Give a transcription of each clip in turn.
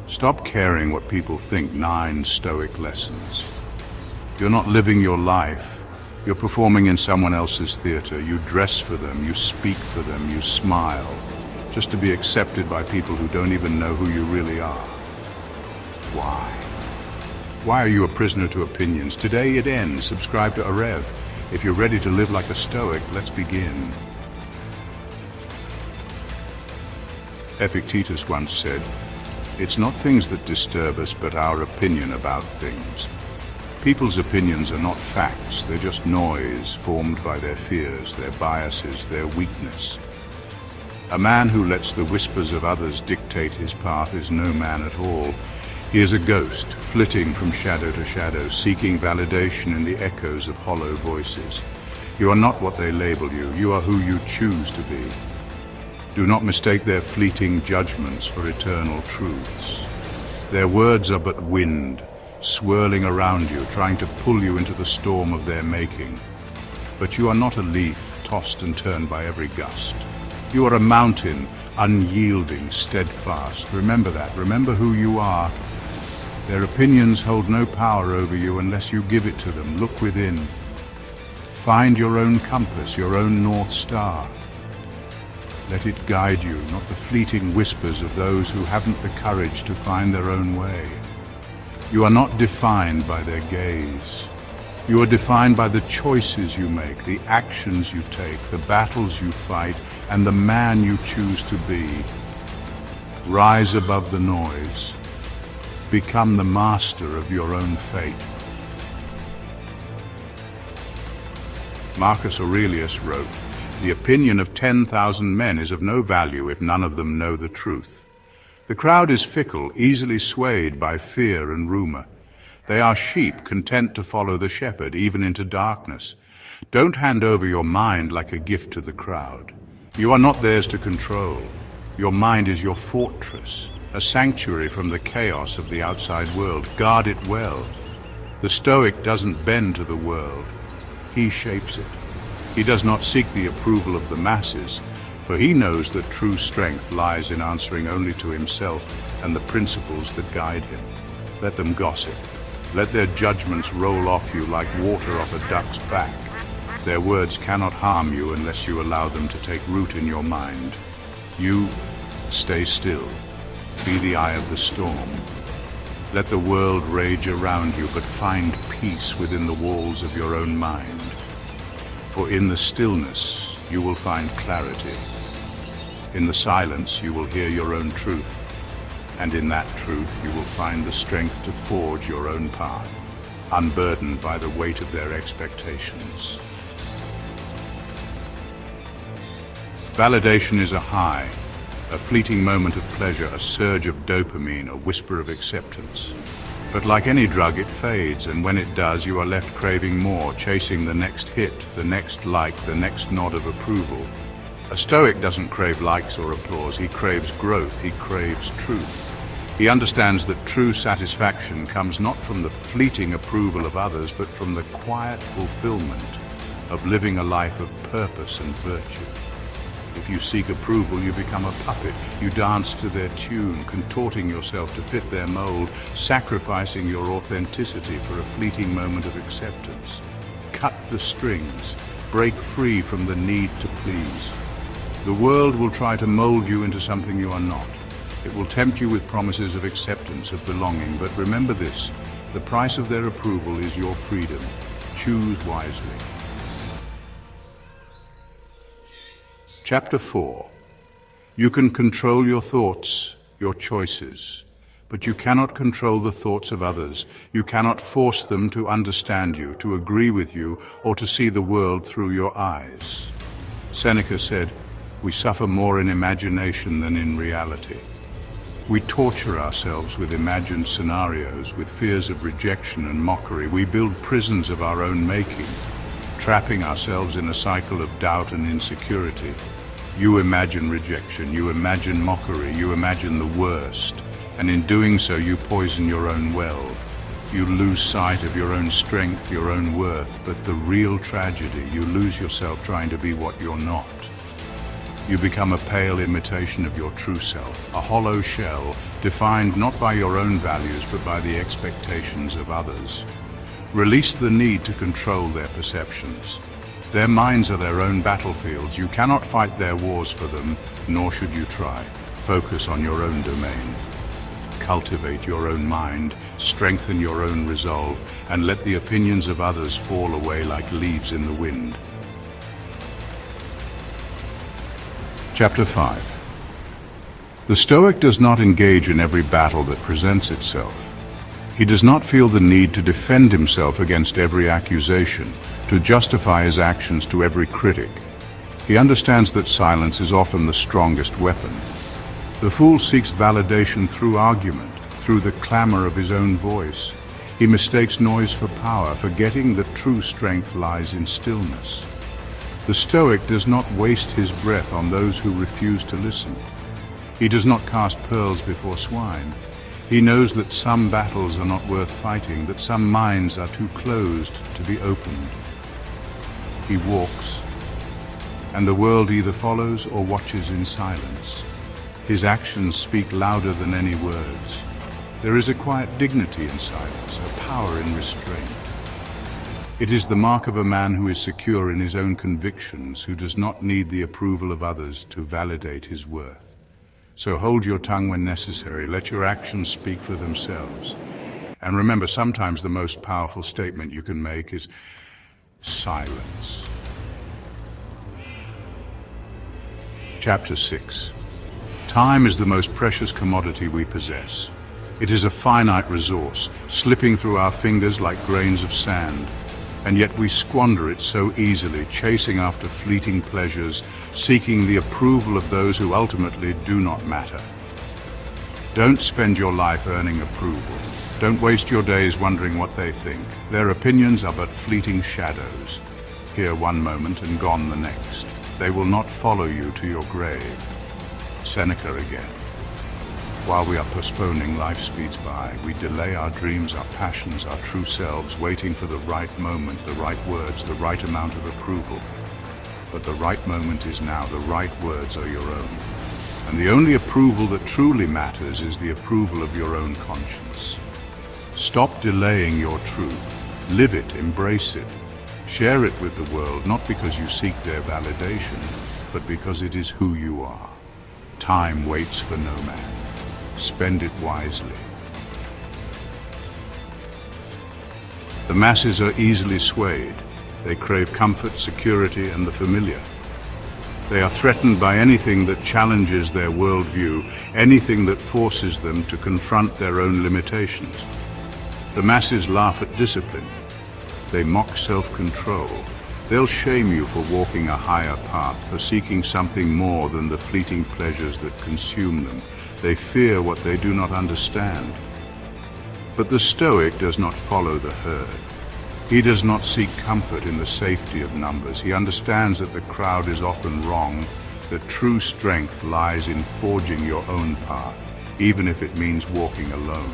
Stop caring what people think. 9 Stoic lessons. You're not living your life. You're performing in someone else's theater. You dress for them, you speak for them, you smile, just to be accepted by people who don't even know who you really are. Why? Why are you a prisoner to opinions? Today it ends. Subscribe to AREV. If you're ready to live like a Stoic, let's begin. Epictetus once said, "It's not things that disturb us, but our opinion about things." People's opinions are not facts, they're just noise formed by their fears, their biases, their weakness. A man who lets the whispers of others dictate his path is no man at all. He is a ghost, flitting from shadow to shadow, seeking validation in the echoes of hollow voices. You are not what they label you, you are who you choose to be. Do not mistake their fleeting judgments for eternal truths. Their words are but wind, swirling around you, trying to pull you into the storm of their making. But you are not a leaf, tossed and turned by every gust. You are a mountain, unyielding, steadfast. Remember that. Remember who you are. Their opinions hold no power over you unless you give it to them. Look within. Find your own compass, your own North Star. Let it guide you, not the fleeting whispers of those who haven't the courage to find their own way. You are not defined by their gaze. You are defined by the choices you make, the actions you take, the battles you fight, and the man you choose to be. Rise above the noise. Become the master of your own fate. Marcus Aurelius wrote, "The opinion of 10,000 men is of no value if none of them know the truth." The crowd is fickle, easily swayed by fear and rumor. They are sheep content to follow the shepherd, even into darkness. Don't hand over your mind like a gift to the crowd. You are not theirs to control. Your mind is your fortress, a sanctuary from the chaos of the outside world. Guard it well. The Stoic doesn't bend to the world. He shapes it. He does not seek the approval of the masses, for he knows that true strength lies in answering only to himself and the principles that guide him. Let them gossip. Let their judgments roll off you like water off a duck's back. Their words cannot harm you unless you allow them to take root in your mind. You stay still. Be the eye of the storm. Let the world rage around you, but find peace within the walls of your own mind. For in the stillness, you will find clarity. In the silence, you will hear your own truth. And in that truth, you will find the strength to forge your own path, unburdened by the weight of their expectations. Validation is a high, a fleeting moment of pleasure, a surge of dopamine, a whisper of acceptance. But like any drug, it fades, and when it does, you are left craving more, chasing the next hit, the next like, the next nod of approval. A Stoic doesn't crave likes or applause. He craves growth. He craves truth. He understands that true satisfaction comes not from the fleeting approval of others, but from the quiet fulfillment of living a life of purpose and virtue. If you seek approval, you become a puppet. You dance to their tune, contorting yourself to fit their mold, sacrificing your authenticity for a fleeting moment of acceptance. Cut the strings. Break free from the need to please. The world will try to mold you into something you are not. It will tempt you with promises of acceptance, of belonging, but remember this: the price of their approval is your freedom. Choose wisely. Chapter 4. You can control your thoughts, your choices, but you cannot control the thoughts of others. You cannot force them to understand you, to agree with you, or to see the world through your eyes. Seneca said, "We suffer more in imagination than in reality." We torture ourselves with imagined scenarios, with fears of rejection and mockery. We build prisons of our own making, trapping ourselves in a cycle of doubt and insecurity. You imagine rejection, you imagine mockery, you imagine the worst, and in doing so you poison your own well. You lose sight of your own strength, your own worth, but the real tragedy, you lose yourself trying to be what you're not. You become a pale imitation of your true self, a hollow shell defined not by your own values but by the expectations of others. Release the need to control their perceptions. Their minds are their own battlefields. You cannot fight their wars for them, nor should you try. Focus on your own domain. Cultivate your own mind, strengthen your own resolve, and let the opinions of others fall away like leaves in the wind. Chapter 5. The Stoic does not engage in every battle that presents itself. He does not feel the need to defend himself against every accusation, to justify his actions to every critic. He understands that silence is often the strongest weapon. The fool seeks validation through argument, through the clamor of his own voice. He mistakes noise for power, forgetting that true strength lies in stillness. The Stoic does not waste his breath on those who refuse to listen. He does not cast pearls before swine. He knows that some battles are not worth fighting, that some minds are too closed to be opened. He walks, and the world either follows or watches in silence. His actions speak louder than any words. There is a quiet dignity in silence, a power in restraint. It is the mark of a man who is secure in his own convictions, who does not need the approval of others to validate his worth. So hold your tongue when necessary. Let your actions speak for themselves. And remember, sometimes the most powerful statement you can make is silence. Chapter 6. Time is the most precious commodity we possess. It is a finite resource, slipping through our fingers like grains of sand. And yet we squander it so easily, chasing after fleeting pleasures, seeking the approval of those who ultimately do not matter. Don't spend your life earning approval. Don't waste your days wondering what they think. Their opinions are but fleeting shadows, here one moment and gone the next. They will not follow you to your grave. Seneca again. While we are postponing, life speeds by. We delay our dreams, our passions, our true selves, waiting for the right moment, the right words, the right amount of approval. But the right moment is now. The right words are your own. And the only approval that truly matters is the approval of your own conscience. Stop delaying your truth. Live it, embrace it. Share it with the world, not because you seek their validation, but because it is who you are. Time waits for no man. Spend it wisely. The masses are easily swayed. They crave comfort, security, and the familiar. They are threatened by anything that challenges their worldview, anything that forces them to confront their own limitations. The masses laugh at discipline. They mock self-control. They'll shame you for walking a higher path, for seeking something more than the fleeting pleasures that consume them. They fear what they do not understand. But the Stoic does not follow the herd. He does not seek comfort in the safety of numbers. He understands that the crowd is often wrong, that true strength lies in forging your own path, even if it means walking alone.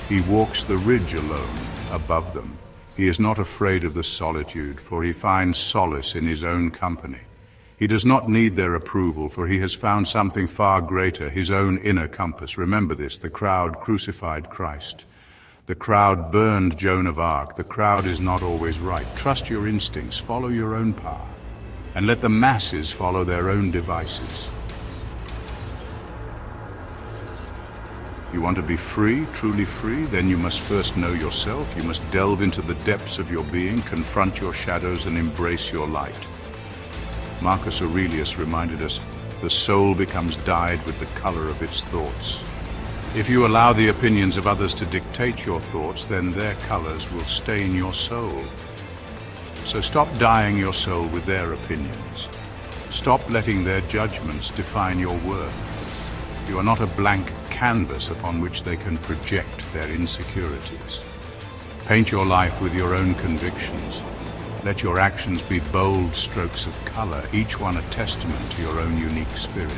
He walks the ridge alone, above them. He is not afraid of the solitude, for he finds solace in his own company. He does not need their approval, for he has found something far greater, his own inner compass. Remember this, the crowd crucified Christ. The crowd burned Joan of Arc. The crowd is not always right. Trust your instincts, follow your own path, and let the masses follow their own devices. You want to be free, truly free? Then you must first know yourself. You must delve into the depths of your being, confront your shadows, and embrace your light. Marcus Aurelius reminded us, the soul becomes dyed with the color of its thoughts. If you allow the opinions of others to dictate your thoughts, then their colors will stain your soul. So stop dyeing your soul with their opinions. Stop letting their judgments define your worth. You are not a blank canvas upon which they can project their insecurities. Paint your life with your own convictions. Let your actions be bold strokes of color, each one a testament to your own unique spirit.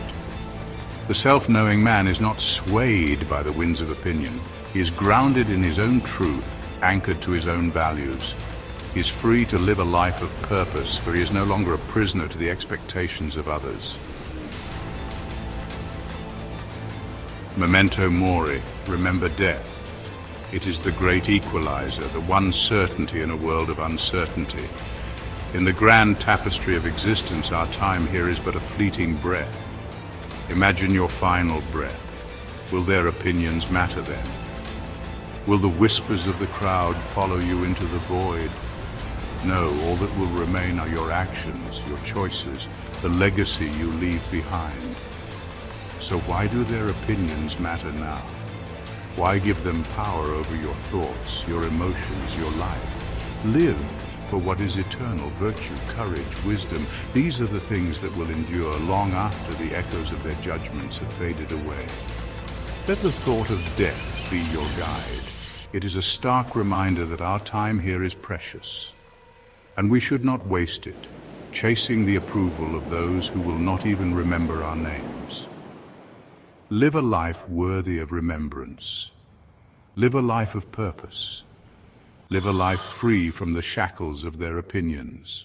The self-knowing man is not swayed by the winds of opinion. He is grounded in his own truth, anchored to his own values. He is free to live a life of purpose, for he is no longer a prisoner to the expectations of others. Memento mori, remember death. It is the great equalizer, the one certainty in a world of uncertainty. In the grand tapestry of existence, our time here is but a fleeting breath. Imagine your final breath. Will their opinions matter then? Will the whispers of the crowd follow you into the void? No, all that will remain are your actions, your choices, the legacy you leave behind. So why do their opinions matter now? Why give them power over your thoughts, your emotions, your life? Live for what is eternal: virtue, courage, wisdom. These are the things that will endure long after the echoes of their judgments have faded away. Let the thought of death be your guide. It is a stark reminder that our time here is precious, and we should not waste it, chasing the approval of those who will not even remember our names. Live a life worthy of remembrance. Live a life of purpose. Live a life free from the shackles of their opinions.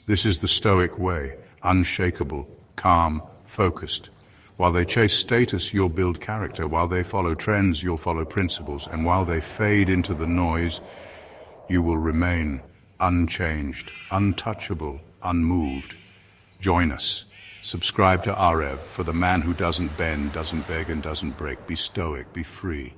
This is the Stoic way: unshakable, calm, focused. While they chase status, you'll build character. While they follow trends, you'll follow principles. And while they fade into the noise, you will remain unchanged, untouchable, unmoved. Join us. Subscribe to AREV for the man who doesn't bend, doesn't beg, and doesn't break. Be stoic, be free.